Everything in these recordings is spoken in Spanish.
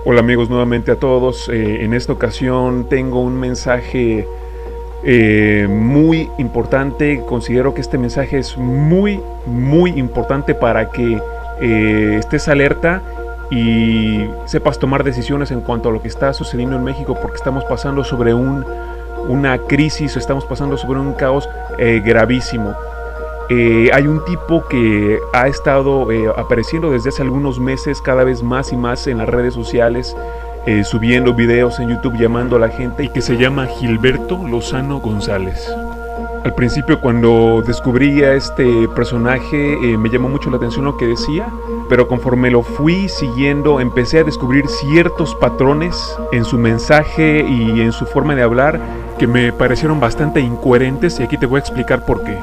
Hola amigos, nuevamente a todos. En esta ocasión tengo un mensaje muy importante. Considero que este mensaje es muy importante para que estés alerta y sepas tomar decisiones en cuanto a lo que está sucediendo en México, porque estamos pasando sobre una crisis, estamos pasando sobre un caos gravísimo. Hay un tipo que ha estado apareciendo desde hace algunos meses cada vez más y más en las redes sociales, subiendo videos en YouTube llamando a la gente, y que se llama Gilberto Lozano González. Al principio, cuando descubrí a este personaje, me llamó mucho la atención lo que decía, pero conforme lo fui siguiendo empecé a descubrir ciertos patrones en su mensaje y en su forma de hablar que me parecieron bastante incoherentes, y aquí te voy a explicar por qué.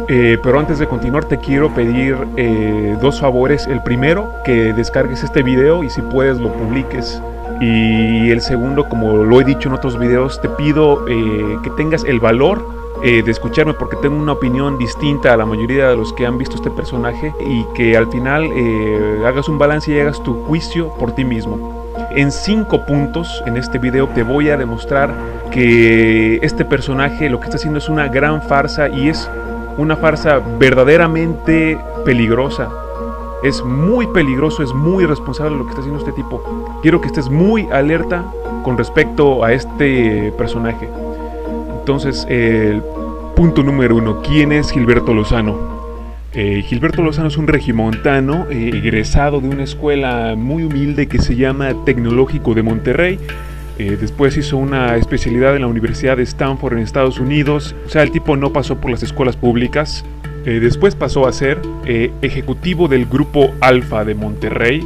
Pero antes de continuar te quiero pedir dos favores. El primero, que descargues este video y si puedes lo publiques. Y el segundo, como lo he dicho en otros videos, te pido que tengas el valor de escucharme, porque tengo una opinión distinta a la mayoría de los que han visto este personaje, y que al final hagas un balance y hagas tu juicio por ti mismo. En 5 puntos en este video te voy a demostrar que este personaje lo que está haciendo es una gran farsa, y es una farsa verdaderamente peligrosa. Es muy peligroso, es muy irresponsable lo que está haciendo este tipo. Quiero que estés muy alerta con respecto a este personaje. Entonces, punto número 1. ¿Quién es Gilberto Lozano? Gilberto Lozano es un regimontano egresado de una escuela muy humilde que se llama Tecnológico de Monterrey. Después hizo una especialidad en la Universidad de Stanford en Estados Unidos. O sea, el tipo no pasó por las escuelas públicas. Después pasó a ser ejecutivo del Grupo Alfa de Monterrey.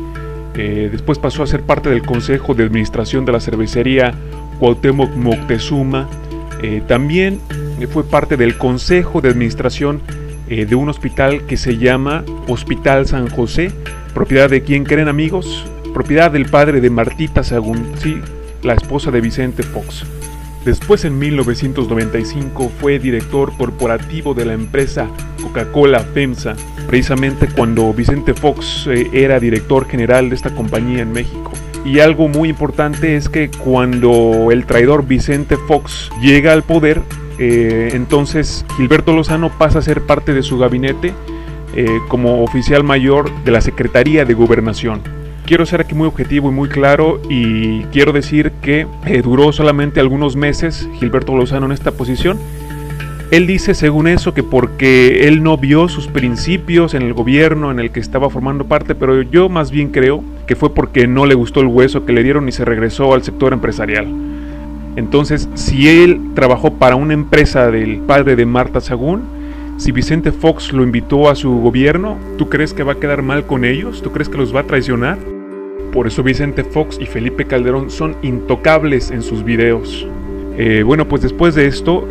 Después pasó a ser parte del Consejo de Administración de la cervecería Cuauhtémoc Moctezuma. También fue parte del Consejo de Administración de un hospital que se llama Hospital San José. ¿Propiedad de quién creen, amigos? Propiedad del padre de Martita Sagún, sí, la esposa de Vicente Fox. Después, en 1995, fue director corporativo de la empresa Coca-Cola FEMSA, precisamente cuando Vicente Fox era director general de esta compañía en México. Y algo muy importante es que cuando el traidor Vicente Fox llega al poder, entonces Gilberto Lozano pasa a ser parte de su gabinete como oficial mayor de la Secretaría de Gobernación. Quiero ser aquí muy objetivo y muy claro, y quiero decir que duró solamente algunos meses Gilberto Lozano en esta posición. Él dice, según eso, que porque él no vio sus principios en el gobierno en el que estaba formando parte, pero yo más bien creo que fue porque no le gustó el hueso que le dieron y se regresó al sector empresarial. Entonces, si él trabajó para una empresa del padre de Marta Sagún, si Vicente Fox lo invitó a su gobierno, ¿tú crees que va a quedar mal con ellos? ¿Tú crees que los va a traicionar? Por eso Vicente Fox y Felipe Calderón son intocables en sus videos. Bueno, pues después de esto,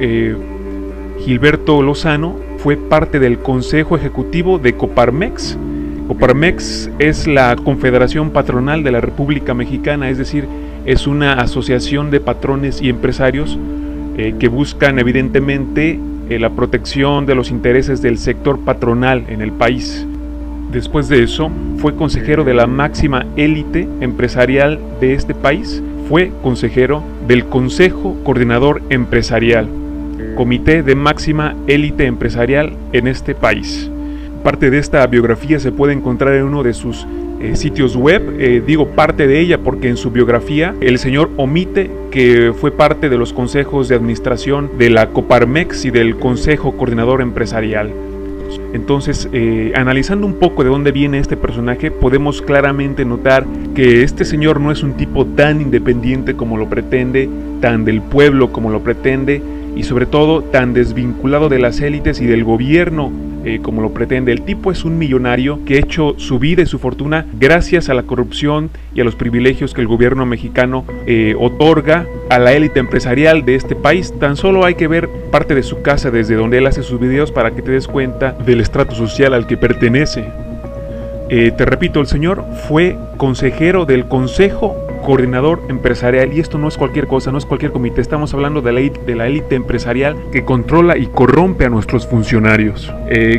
Gilberto Lozano fue parte del Consejo Ejecutivo de Coparmex. Coparmex es la Confederación Patronal de la República Mexicana, es decir, es una asociación de patrones y empresarios que buscan evidentemente la protección de los intereses del sector patronal en el país. Después de eso, fue consejero de la máxima élite empresarial de este país. Fue consejero del Consejo Coordinador Empresarial, comité de máxima élite empresarial en este país. Parte de esta biografía se puede encontrar en uno de sus sitios web. Digo parte de ella porque en su biografía el señor omite que fue parte de los consejos de administración de la Coparmex y del Consejo Coordinador Empresarial. Entonces, analizando un poco de dónde viene este personaje, podemos claramente notar que este señor no es un tipo tan independiente como lo pretende, tan del pueblo como lo pretende, y sobre todo tan desvinculado de las élites y del gobierno como lo pretende. El tipo es un millonario que ha hecho su vida y su fortuna gracias a la corrupción y a los privilegios que el gobierno mexicano otorga a la élite empresarial de este país. Tan solo hay que ver parte de su casa desde donde él hace sus videos para que te des cuenta del estrato social al que pertenece. Te repito, el señor fue consejero del Consejo coordinador empresarial, y esto no es cualquier cosa, no es cualquier comité, estamos hablando de la élite empresarial que controla y corrompe a nuestros funcionarios.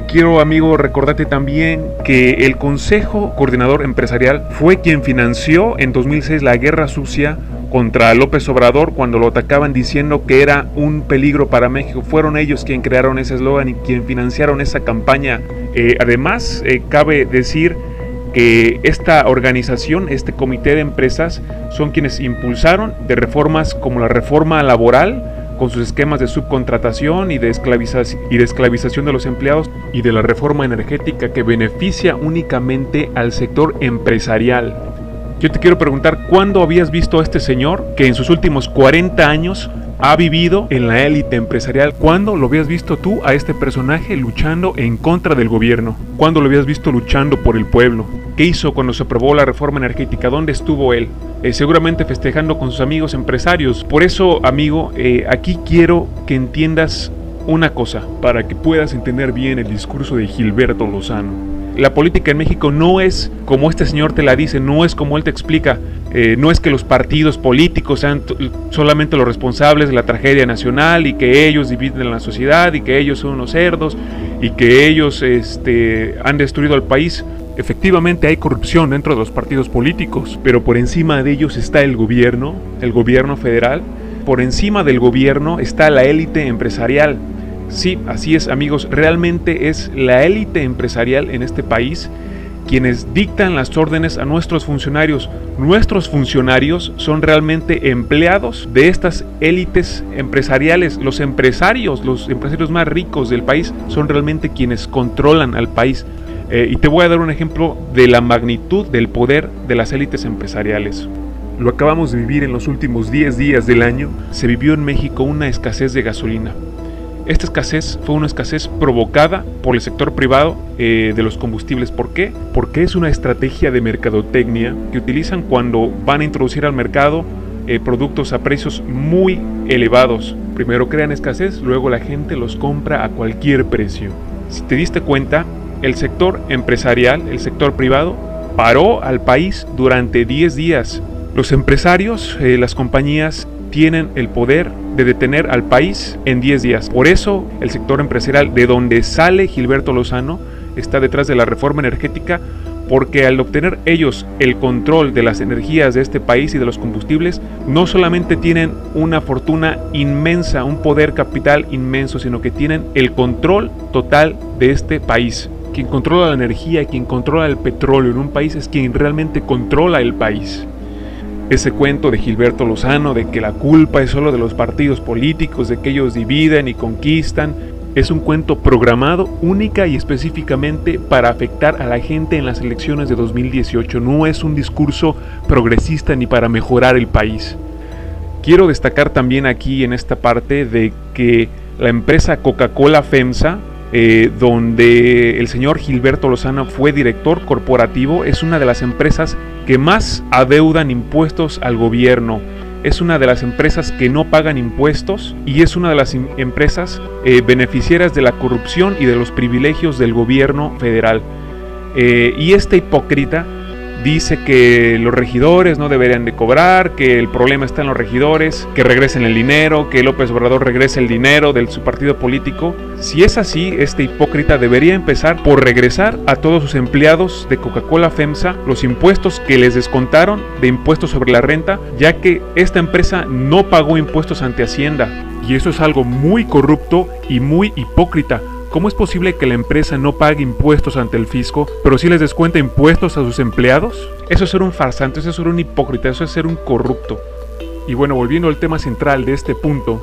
Quiero, amigo, recordarte también que el Consejo Coordinador Empresarial fue quien financió en 2006 la guerra sucia contra López Obrador cuando lo atacaban diciendo que era un peligro para México. Fueron ellos quien crearon ese eslogan y quien financiaron esa campaña. Además, cabe decir que esta organización, este comité de empresas, son quienes impulsaron de reformas como la reforma laboral, con sus esquemas de subcontratación y de esclavización de los empleados, y de la reforma energética que beneficia únicamente al sector empresarial. Yo te quiero preguntar, ¿cuándo habías visto a este señor que en sus últimos 40 años ha vivido en la élite empresarial? ¿Cuándo lo habías visto tú a este personaje luchando en contra del gobierno? ¿Cuándo lo habías visto luchando por el pueblo? ¿Qué hizo cuando se aprobó la reforma energética? ¿Dónde estuvo él? Seguramente festejando con sus amigos empresarios. Por eso, amigo, aquí quiero que entiendas una cosa, para que puedas entender bien el discurso de Gilberto Lozano. La política en México no es como este señor te la dice, no es como él te explica. No es que los partidos políticos sean solamente los responsables de la tragedia nacional y que ellos dividen la sociedad y que ellos son unos cerdos y que ellos han destruido al país. Efectivamente hay corrupción dentro de los partidos políticos, pero por encima de ellos está el gobierno federal. Por encima del gobierno está la élite empresarial. Sí, así es, amigos, realmente es la élite empresarial en este país quienes dictan las órdenes a nuestros funcionarios. Nuestros funcionarios son realmente empleados de estas élites empresariales. Los empresarios más ricos del país son realmente quienes controlan al país. Y te voy a dar un ejemplo de la magnitud del poder de las élites empresariales. Lo acabamos de vivir en los últimos 10 días del año. Se vivió en México una escasez de gasolina. Esta escasez fue una escasez provocada por el sector privado de los combustibles. ¿Por qué? Porque es una estrategia de mercadotecnia que utilizan cuando van a introducir al mercado productos a precios muy elevados. Primero crean escasez, luego la gente los compra a cualquier precio. Si te diste cuenta, el sector empresarial, el sector privado, paró al país durante 10 días. Los empresarios, las compañías, tienen el poder de detener al país en 10 días. Por eso el sector empresarial, de donde sale Gilberto Lozano, está detrás de la reforma energética, porque al obtener ellos el control de las energías de este país y de los combustibles, no solamente tienen una fortuna inmensa, un poder capital inmenso, sino que tienen el control total de este país. Quien controla la energía, quien controla el petróleo en un país es quien realmente controla el país. Ese cuento de Gilberto Lozano de que la culpa es solo de los partidos políticos, de que ellos dividen y conquistan, es un cuento programado única y específicamente para afectar a la gente en las elecciones de 2018. No es un discurso progresista ni para mejorar el país. Quiero destacar también aquí en esta parte de que la empresa Coca-Cola FEMSA, donde el señor Gilberto Lozano fue director corporativo, es una de las empresas que más adeudan impuestos al gobierno. Es una de las empresas que no pagan impuestos y es una de las empresas beneficiarias de la corrupción y de los privilegios del gobierno federal. Y este hipócrita dice que los regidores no deberían de cobrar, que el problema está en los regidores, que regresen el dinero, que López Obrador regrese el dinero de su partido político. Si es así, este hipócrita debería empezar por regresar a todos sus empleados de Coca-Cola FEMSA los impuestos que les descontaron de impuestos sobre la renta, ya que esta empresa no pagó impuestos ante Hacienda. Y eso es algo muy corrupto y muy hipócrita. ¿Cómo es posible que la empresa no pague impuestos ante el fisco, pero sí les descuenta impuestos a sus empleados? Eso es ser un farsante, eso es ser un hipócrita, eso es ser un corrupto. Y bueno, volviendo al tema central de este punto,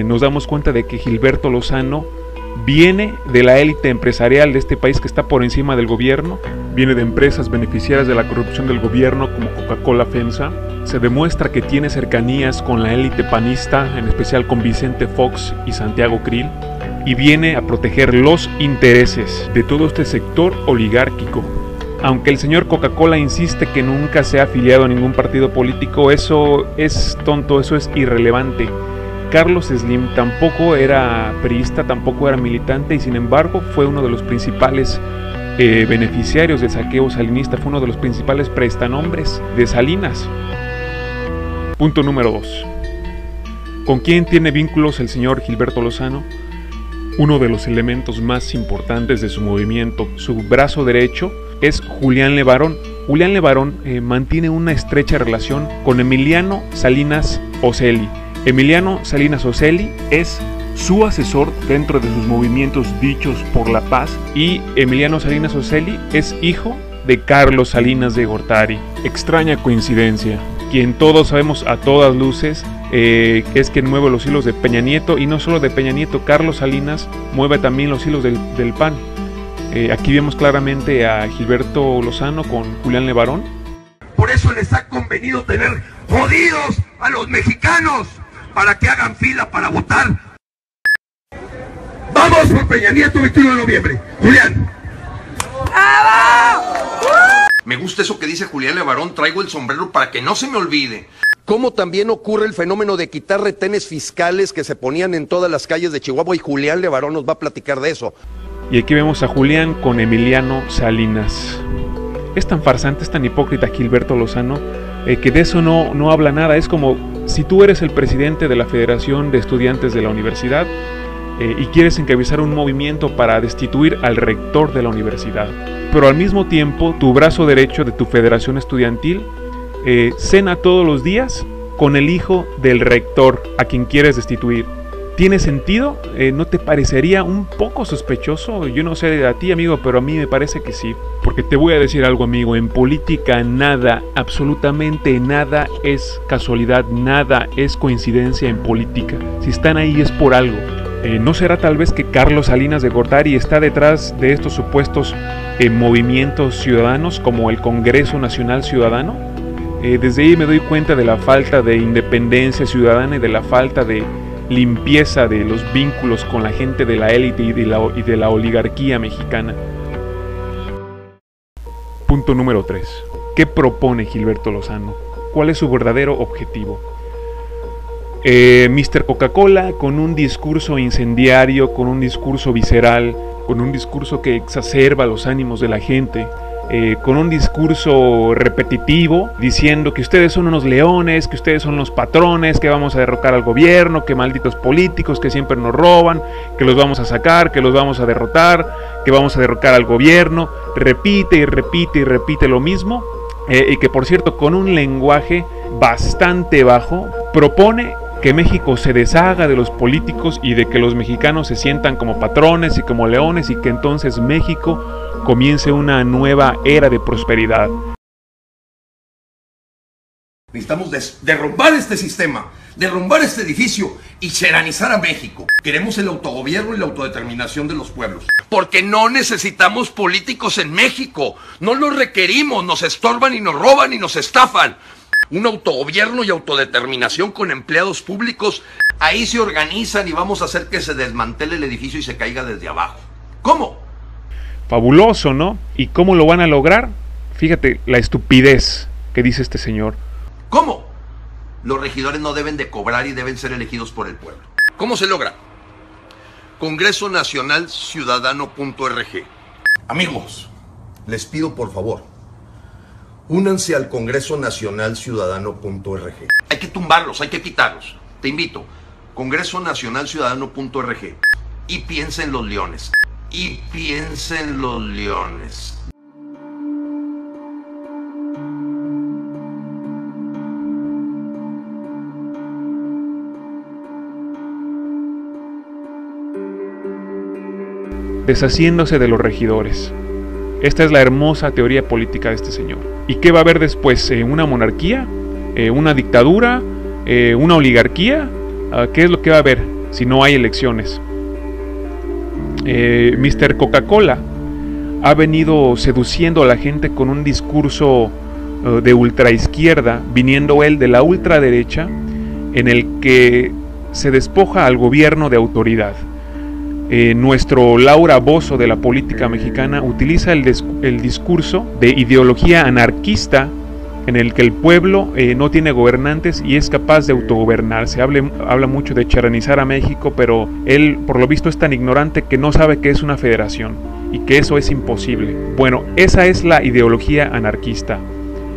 nos damos cuenta de que Gilberto Lozano viene de la élite empresarial de este país que está por encima del gobierno, viene de empresas beneficiarias de la corrupción del gobierno como Coca-Cola FEMSA. Se demuestra que tiene cercanías con la élite panista, en especial con Vicente Fox y Santiago Krill, y viene a proteger los intereses de todo este sector oligárquico. Aunque el señor Coca-Cola insiste que nunca se ha afiliado a ningún partido político, eso es tonto, eso es irrelevante. Carlos Slim tampoco era priista, tampoco era militante y sin embargo fue uno de los principales beneficiarios del saqueo salinista, fue uno de los principales prestanombres de Salinas. Punto número 2. ¿Con quién tiene vínculos el señor Gilberto Lozano? Uno de los elementos más importantes de su movimiento, su brazo derecho, es Julián Levarón. Julián Levarón mantiene una estrecha relación con Emiliano Salinas Ocelli. Emiliano Salinas Ocelli es su asesor dentro de sus movimientos Dichos por la Paz, y Emiliano Salinas Ocelli es hijo de Carlos Salinas de Gortari. Extraña coincidencia. Quien todos sabemos a todas luces es quien mueve los hilos de Peña Nieto, y no solo de Peña Nieto, Carlos Salinas mueve también los hilos del PAN. Aquí vemos claramente a Gilberto Lozano con Julián Levarón. Por eso les ha convenido tener jodidos a los mexicanos para que hagan fila para votar. Vamos por Peña Nieto 21 de noviembre. Julián. Me gusta eso que dice Julián Levarón, traigo el sombrero para que no se me olvide. Como también ocurre el fenómeno de quitar retenes fiscales que se ponían en todas las calles de Chihuahua, y Julián Levarón nos va a platicar de eso. Y aquí vemos a Julián con Emiliano Salinas. Es tan farsante, es tan hipócrita Gilberto Lozano, que de eso no habla nada. Es como si tú eres el presidente de la Federación de Estudiantes de la universidad y quieres encabezar un movimiento para destituir al rector de la universidad, pero al mismo tiempo tu brazo derecho de tu federación estudiantil cena todos los días con el hijo del rector a quien quieres destituir. ¿Tiene sentido? ¿No te parecería un poco sospechoso? Yo no sé a ti, amigo, pero a mí me parece que sí. Porque te voy a decir algo, amigo, en política nada, absolutamente nada es casualidad, nada es coincidencia en política. Si están ahí es por algo. ¿No será tal vez que Carlos Salinas de Gortari está detrás de estos supuestos movimientos ciudadanos como el Congreso Nacional Ciudadano? Desde ahí me doy cuenta de la falta de independencia ciudadana y de la falta de limpieza de los vínculos con la gente de la élite y de la oligarquía mexicana. Punto número 3. ¿Qué propone Gilberto Lozano? ¿Cuál es su verdadero objetivo? Mr. Coca-Cola, con un discurso incendiario, con un discurso visceral, con un discurso que exacerba los ánimos de la gente, con un discurso repetitivo, diciendo que ustedes son unos leones, que ustedes son los patrones, que vamos a derrocar al gobierno, que malditos políticos que siempre nos roban, que los vamos a sacar, que los vamos a derrotar, que vamos a derrocar al gobierno. Repite y repite y repite lo mismo, y que por cierto con un lenguaje bastante bajo propone que México se deshaga de los políticos y de que los mexicanos se sientan como patrones y como leones, y que entonces México comience una nueva era de prosperidad. Necesitamos derrumbar este sistema, derrumbar este edificio y serenizar a México. Queremos el autogobierno y la autodeterminación de los pueblos. Porque no necesitamos políticos en México. No los requerimos, nos estorban y nos roban y nos estafan. Un autogobierno y autodeterminación con empleados públicos. Ahí se organizan y vamos a hacer que se desmantele el edificio y se caiga desde abajo. ¿Cómo? Fabuloso, ¿no? ¿Y cómo lo van a lograr? Fíjate la estupidez que dice este señor. ¿Cómo? Los regidores no deben de cobrar y deben ser elegidos por el pueblo. ¿Cómo se logra? Congreso Nacional Ciudadano.org. Amigos, les pido por favor, únanse al Congreso Nacional Ciudadano.org. Hay que tumbarlos, hay que quitarlos. Te invito, Congreso Nacional Ciudadano.org. Y piensa en los leones. Y piensa en los leones. Deshaciéndose de los regidores. Esta es la hermosa teoría política de este señor. ¿Y qué va a haber después? ¿Una monarquía? ¿Una dictadura? ¿Una oligarquía? ¿Qué es lo que va a haber si no hay elecciones? Mr. Coca-Cola ha venido seduciendo a la gente con un discurso de ultraizquierda, viniendo él de la ultraderecha, en el que se despoja al gobierno de autoridad. Nuestro Laura Bozzo de la política mexicana utiliza el discurso de ideología anarquista en el que el pueblo no tiene gobernantes y es capaz de autogobernarse. Habla mucho de charanizar a México, pero él por lo visto es tan ignorante que no sabe que es una federación y que eso es imposible. Bueno, esa es la ideología anarquista,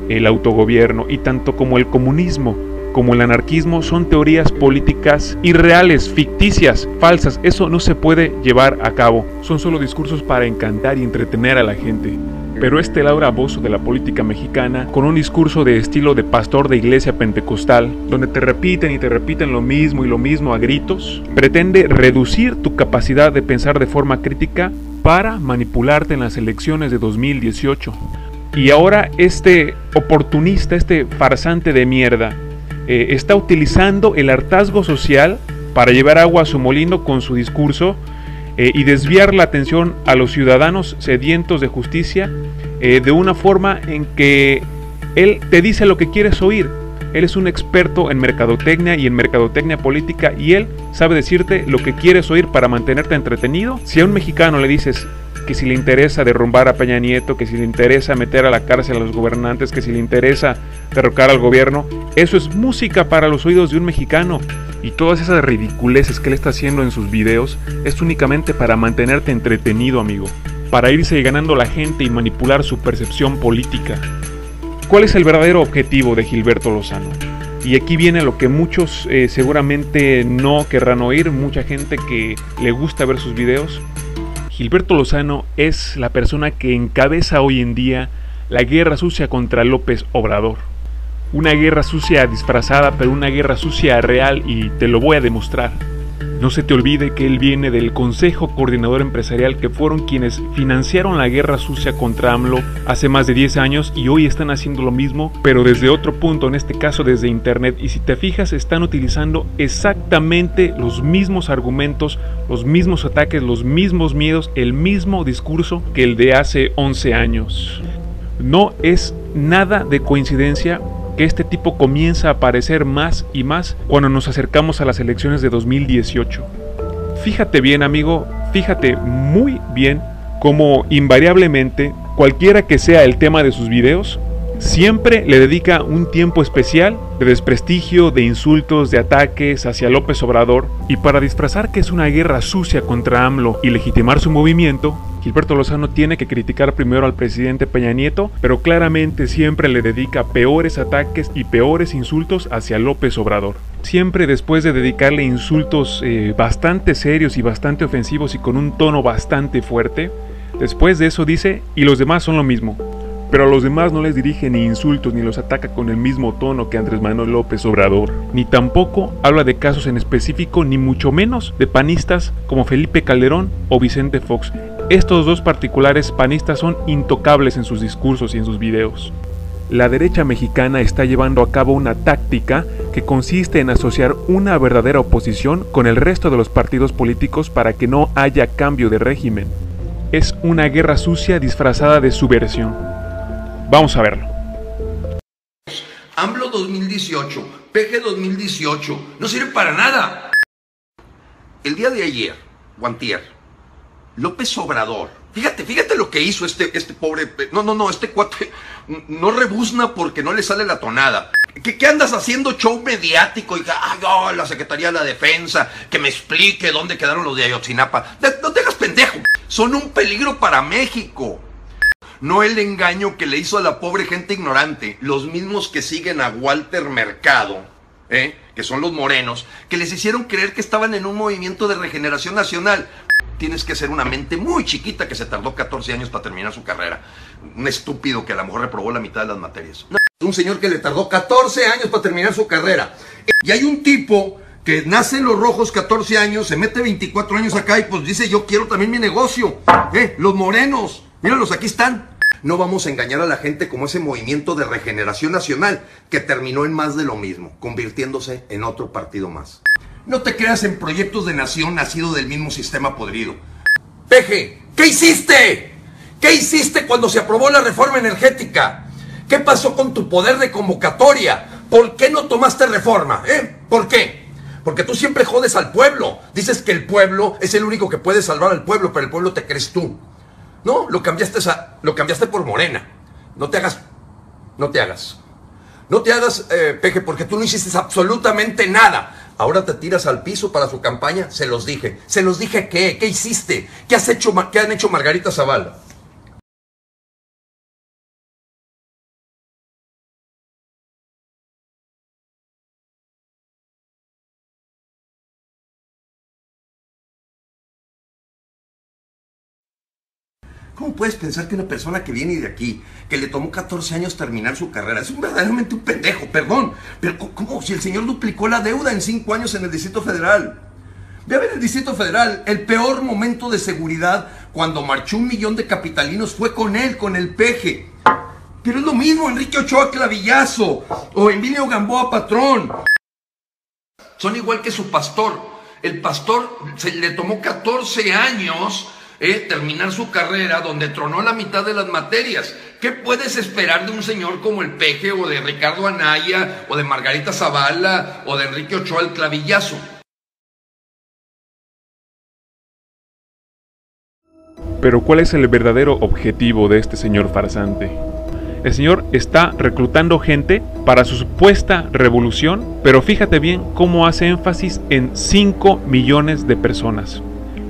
el autogobierno, y tanto como el comunismo como el anarquismo son teorías políticas irreales, ficticias, falsas. Eso no se puede llevar a cabo. Son solo discursos para encantar y entretener a la gente. Pero este Laura Bozzo de la política mexicana, con un discurso de estilo de pastor de iglesia pentecostal, donde te repiten y te repiten lo mismo y lo mismo a gritos, pretende reducir tu capacidad de pensar de forma crítica para manipularte en las elecciones de 2018. Y ahora este oportunista, este farsante de mierda, está utilizando el hartazgo social para llevar agua a su molino con su discurso y desviar la atención a los ciudadanos sedientos de justicia de una forma en que él te dice lo que quieres oír. Él es un experto en mercadotecnia y en mercadotecnia política, y él sabe decirte lo que quieres oír para mantenerte entretenido. Si a un mexicano le dices que si le interesa derrumbar a Peña Nieto, que si le interesa meter a la cárcel a los gobernantes, que si le interesa derrocar al gobierno, eso es música para los oídos de un mexicano. Y todas esas ridiculeces que él está haciendo en sus videos es únicamente para mantenerte entretenido, amigo, para irse ganando la gente y manipular su percepción política. ¿Cuál es el verdadero objetivo de Gilberto Lozano? Y aquí viene lo que muchos seguramente no querrán oír, mucha gente que le gusta ver sus videos. Gilberto Lozano es la persona que encabeza hoy en día la guerra sucia contra López Obrador. Una guerra sucia disfrazada, pero una guerra sucia real, y te lo voy a demostrar. No se te olvide que él viene del Consejo Coordinador Empresarial, que fueron quienes financiaron la guerra sucia contra AMLO hace más de 10 años y hoy están haciendo lo mismo, pero desde otro punto, en este caso desde internet. Y si te fijas, están utilizando exactamente los mismos argumentos, los mismos ataques, los mismos miedos, el mismo discurso que el de hace 11 años. No es nada de coincidencia que este tipo comienza a aparecer más y más cuando nos acercamos a las elecciones de 2018. Fíjate bien, amigo, fíjate muy bien cómo invariablemente, cualquiera que sea el tema de sus videos, siempre le dedica un tiempo especial de desprestigio, de insultos, de ataques hacia López Obrador, y para disfrazar que es una guerra sucia contra AMLO y legitimar su movimiento, Gilberto Lozano tiene que criticar primero al presidente Peña Nieto, pero claramente siempre le dedica peores ataques y peores insultos hacia López Obrador. Siempre después de dedicarle insultos bastante serios y bastante ofensivos y con un tono bastante fuerte, después de eso dice, y los demás son lo mismo. Pero a los demás no les dirige ni insultos ni los ataca con el mismo tono que Andrés Manuel López Obrador. Ni tampoco habla de casos en específico, ni mucho menos de panistas como Felipe Calderón o Vicente Fox. Estos dos particulares panistas son intocables en sus discursos y en sus videos. La derecha mexicana está llevando a cabo una táctica que consiste en asociar una verdadera oposición con el resto de los partidos políticos para que no haya cambio de régimen. Es una guerra sucia disfrazada de subversión. Vamos a verlo. AMLO 2018, PG 2018, no sirve para nada. El día de ayer, o antier, López Obrador, fíjate lo que hizo este pobre, este cuate no rebuzna porque no le sale la tonada. ¿Qué andas haciendo show mediático? Y la Secretaría de la Defensa, que me explique dónde quedaron los de Ayotzinapa. No te hagas pendejo, son un peligro para México. No el engaño que le hizo a la pobre gente ignorante, los mismos que siguen a Walter Mercado, que son los morenos, que les hicieron creer que estaban en un movimiento de regeneración nacional. Tienes que ser una mente muy chiquita que se tardó 14 años para terminar su carrera. Un estúpido que a lo mejor reprobó la mitad de las materias. Un señor que le tardó 14 años para terminar su carrera. Y hay un tipo que nace en Los Rojos 14 años, se mete 24 años acá y pues dice, yo quiero también mi negocio. Los morenos, míralos, aquí están. No vamos a engañar a la gente como ese movimiento de regeneración nacional que terminó en más de lo mismo, convirtiéndose en otro partido más. No te creas en proyectos de nación nacido del mismo sistema podrido. Peje, ¿qué hiciste? ¿Qué hiciste cuando se aprobó la reforma energética? ¿Qué pasó con tu poder de convocatoria? ¿Por qué no tomaste reforma? ¿Por qué? Porque tú siempre jodes al pueblo. Dices que el pueblo es el único que puede salvar al pueblo, pero el pueblo te crees tú. No, lo cambiaste por Morena. No te hagas. No te hagas, Peje, porque tú no hiciste absolutamente nada. Ahora te tiras al piso para su campaña. Se los dije. ¿Se los dije qué? ¿Qué hiciste? ¿Qué han hecho Margarita Zavala? ¿Cómo puedes pensar que una persona que viene de aquí, que le tomó 14 años terminar su carrera, es verdaderamente un pendejo, perdón? Pero ¿cómo? Si el señor duplicó la deuda en 5 años en el Distrito Federal. Ve a ver el Distrito Federal, el peor momento de seguridad cuando marchó 1 millón de capitalinos fue con él, con el Peje. Pero es lo mismo, Enrique Ochoa Clavillazo o Emilio Gamboa Patrón. Son igual que su pastor. El pastor le tomó 14 años terminar su carrera, donde tronó la mitad de las materias. ¿Qué puedes esperar de un señor como el Peje, o de Ricardo Anaya, o de Margarita Zavala, o de Enrique Ochoa el Clavillazo? Pero ¿cuál es el verdadero objetivo de este señor farsante? El señor está reclutando gente para su supuesta revolución, pero fíjate bien cómo hace énfasis en 5 millones de personas.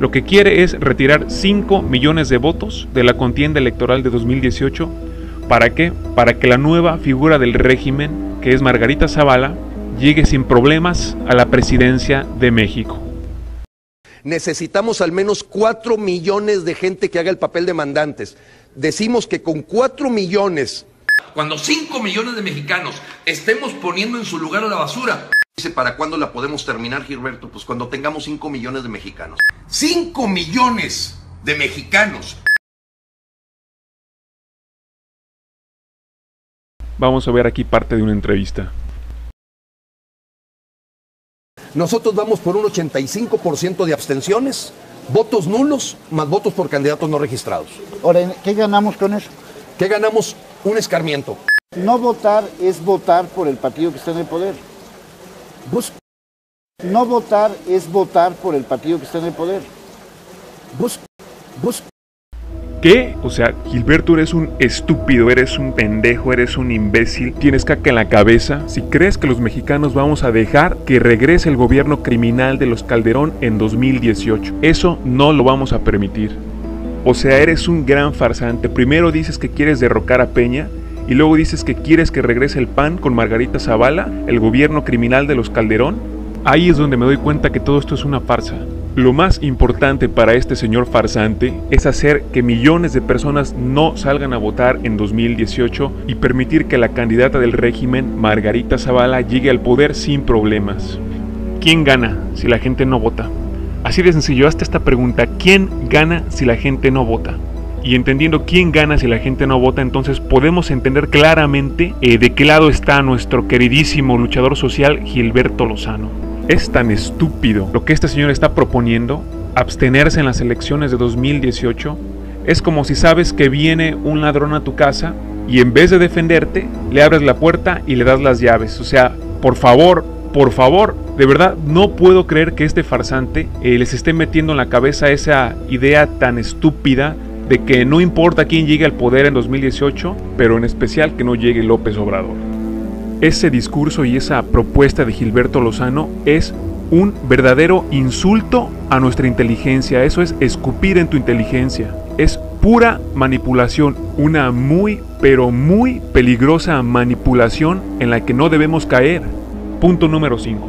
Lo que quiere es retirar 5 millones de votos de la contienda electoral de 2018. ¿Para qué? Para que la nueva figura del régimen, que es Margarita Zavala, llegue sin problemas a la presidencia de México. Necesitamos al menos 4 millones de gente que haga el papel de mandantes. Decimos que con 4 millones... Cuando 5 millones de mexicanos estemos poniendo en su lugar a la basura... Dice, ¿para cuándo la podemos terminar, Gilberto? Pues cuando tengamos 5 millones de mexicanos. 5 millones de mexicanos. Vamos a ver aquí parte de una entrevista. Nosotros vamos por un 85% de abstenciones, votos nulos, más votos por candidatos no registrados. Ahora, ¿qué ganamos con eso? ¿Qué ganamos? Un escarmiento. No votar es votar por el partido que está en el poder. No votar es votar por el partido que está en el poder. ¿Qué? O sea, Gilberto, eres un estúpido, eres un pendejo, eres un imbécil, tienes caca en la cabeza. Si crees que los mexicanos vamos a dejar que regrese el gobierno criminal de los Calderón en 2018, eso no lo vamos a permitir. O sea, eres un gran farsante. Primero dices que quieres derrocar a Peña y luego dices que quieres que regrese el PAN con Margarita Zavala, el gobierno criminal de los Calderón. Ahí es donde me doy cuenta que todo esto es una farsa. Lo más importante para este señor farsante es hacer que millones de personas no salgan a votar en 2018 y permitir que la candidata del régimen, Margarita Zavala, llegue al poder sin problemas. ¿Quién gana si la gente no vota? Así de sencillo, hazte esta pregunta: ¿quién gana si la gente no vota? Y entendiendo quién gana si la gente no vota, entonces podemos entender claramente de qué lado está nuestro queridísimo luchador social Gilberto Lozano. Es tan estúpido lo que este señor está proponiendo, abstenerse en las elecciones de 2018. Es como si sabes que viene un ladrón a tu casa y en vez de defenderte, le abres la puerta y le das las llaves. O sea, por favor, de verdad no puedo creer que este farsante les esté metiendo en la cabeza esa idea tan estúpida de que no importa quién llegue al poder en 2018, pero en especial que no llegue López Obrador. Ese discurso y esa propuesta de Gilberto Lozano es un verdadero insulto a nuestra inteligencia. Eso es escupir en tu inteligencia. Es pura manipulación, una muy, pero muy peligrosa manipulación en la que no debemos caer. Punto número 5.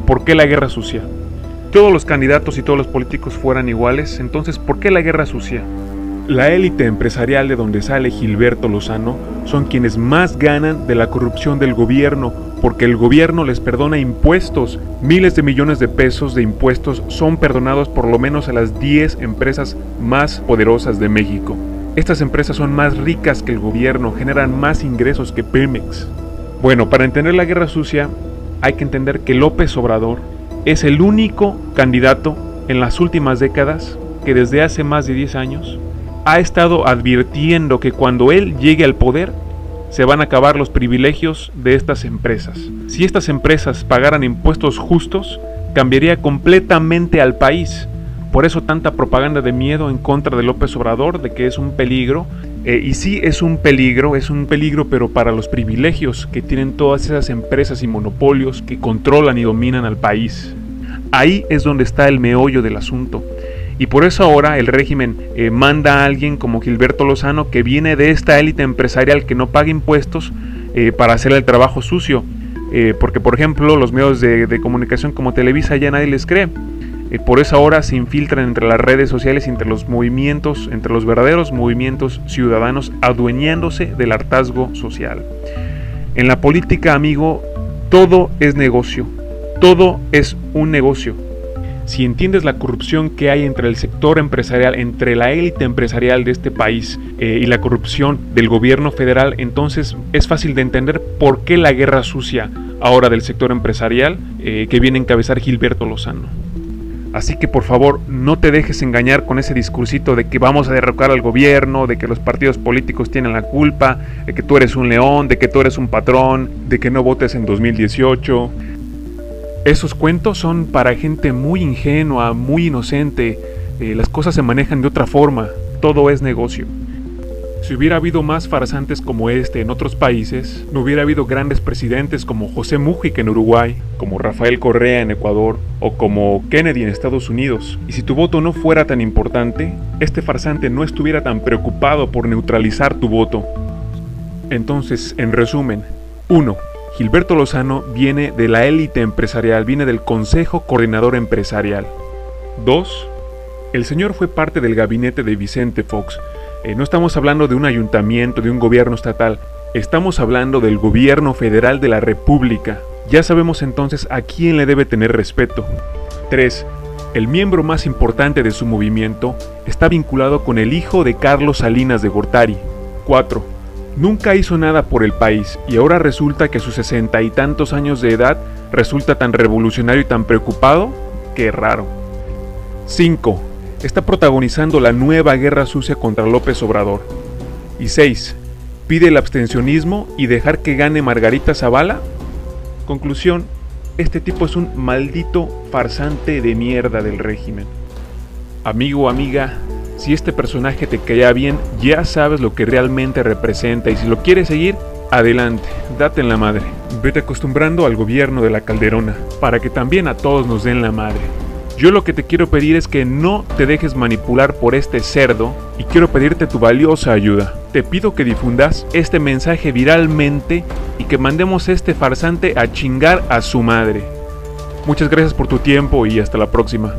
¿Por qué la guerra sucia? Todos los candidatos y todos los políticos fueran iguales, entonces ¿por qué la guerra sucia? La élite empresarial de donde sale Gilberto Lozano son quienes más ganan de la corrupción del gobierno, porque el gobierno les perdona impuestos. Miles de millones de pesos de impuestos son perdonados por lo menos a las 10 empresas más poderosas de México. Estas empresas son más ricas que el gobierno, generan más ingresos que Pemex. Bueno, para entender la guerra sucia hay que entender que López Obrador es el único candidato en las últimas décadas que desde hace más de 10 años ha estado advirtiendo que cuando él llegue al poder se van a acabar los privilegios de estas empresas. Si estas empresas pagaran impuestos justos, cambiaría completamente al país. Por eso tanta propaganda de miedo en contra de López Obrador, de que es un peligro. Y sí, es un peligro, pero para los privilegios que tienen todas esas empresas y monopolios que controlan y dominan al país. Ahí es donde está el meollo del asunto. Y por eso ahora el régimen manda a alguien como Gilberto Lozano, que viene de esta élite empresarial que no paga impuestos para hacer el trabajo sucio. Porque, por ejemplo, los medios de comunicación como Televisa ya nadie les cree. Por eso ahora se infiltran entre las redes sociales y entre los movimientos, entre los verdaderos movimientos ciudadanos, adueñándose del hartazgo social. En la política, amigo, todo es negocio. Todo es un negocio. Si entiendes la corrupción que hay entre el sector empresarial, entre la élite empresarial de este país y la corrupción del gobierno federal, entonces es fácil de entender por qué la guerra sucia ahora del sector empresarial que viene a encabezar Gilberto Lozano. Así que por favor no te dejes engañar con ese discursito de que vamos a derrocar al gobierno, de que los partidos políticos tienen la culpa, de que tú eres un león, de que tú eres un patrón, de que no votes en 2018. Esos cuentos son para gente muy ingenua, muy inocente. Las cosas se manejan de otra forma, todo es negocio. Si hubiera habido más farsantes como este en otros países, no hubiera habido grandes presidentes como José Mújica en Uruguay, como Rafael Correa en Ecuador o como Kennedy en Estados Unidos. Y si tu voto no fuera tan importante, este farsante no estuviera tan preocupado por neutralizar tu voto. Entonces, en resumen, 1. Gilberto Lozano viene de la élite empresarial, viene del Consejo Coordinador Empresarial. 2. El señor fue parte del gabinete de Vicente Fox. No estamos hablando de un ayuntamiento, de un gobierno estatal. Estamos hablando del gobierno federal de la República. Ya sabemos entonces a quién le debe tener respeto. 3. El miembro más importante de su movimiento está vinculado con el hijo de Carlos Salinas de Gortari. 4. Nunca hizo nada por el país y ahora resulta que a sus 60 y tantos años de edad resulta tan revolucionario y tan preocupado. ¡Qué raro! 5. Está protagonizando la nueva guerra sucia contra López Obrador. Y 6. Pide el abstencionismo y dejar que gane Margarita Zavala. Conclusión, este tipo es un maldito farsante de mierda del régimen. Amigo, amiga, si este personaje te caía bien, ya sabes lo que realmente representa y si lo quieres seguir, adelante, date en la madre. Vete acostumbrando al gobierno de la Calderona, para que también a todos nos den la madre. Yo lo que te quiero pedir es que no te dejes manipular por este cerdo y quiero pedirte tu valiosa ayuda. Te pido que difundas este mensaje viralmente y que mandemos a este farsante a chingar a su madre. Muchas gracias por tu tiempo y hasta la próxima.